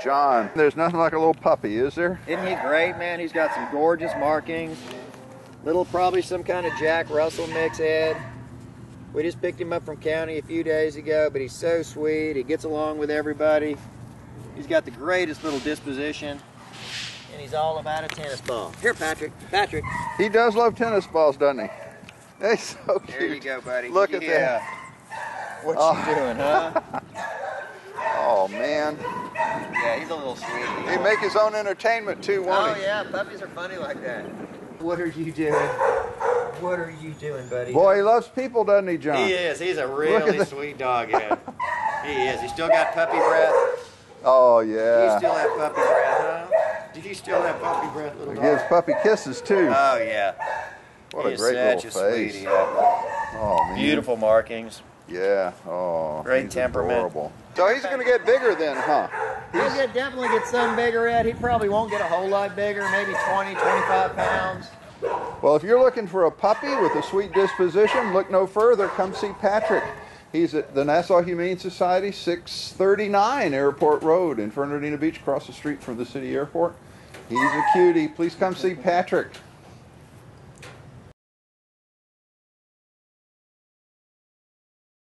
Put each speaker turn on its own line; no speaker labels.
John, there's nothing like a little puppy, is there?
Isn't he great, man? He's got some gorgeous markings. Probably some kind of Jack Russell mix head. We just picked him up from county a few days ago, but he's so sweet. He gets along with everybody. He's got the greatest little disposition, and he's all about a tennis ball. Here, Patrick. Patrick.
He does love tennis balls, doesn't he? He's so cute.
There you go, buddy.
Look at that.
What you doing, huh?
Oh, man.
Yeah, he's a little sweetie.
He make his own entertainment, too, won't he?
Oh, yeah. Puppies are funny like that. What are you doing? What are you doing, buddy?
Boy, he loves people, doesn't he, John?
He is. He's a really sweet dog, yeah. He is. He still got puppy breath.
Oh, yeah.
Do you still have puppy breath, huh? Do you still have puppy breath, little dog?
He gives puppy kisses, too.
Oh, yeah.
What a great little face.
Sweetie.
Oh, man.
Beautiful markings.
Yeah. Oh,
great
he's
temperament.
Adorable. So he's going to get bigger then, huh?
He'll definitely get some bigger, Ed. He probably won't get a whole lot bigger, maybe 20, 25 pounds.
Well, if you're looking for a puppy with a sweet disposition, look no further. Come see Patrick. He's at the Nassau Humane Society, 639 Airport Road in Fernandina Beach, across the street from the city airport. He's a cutie. Please come see Patrick.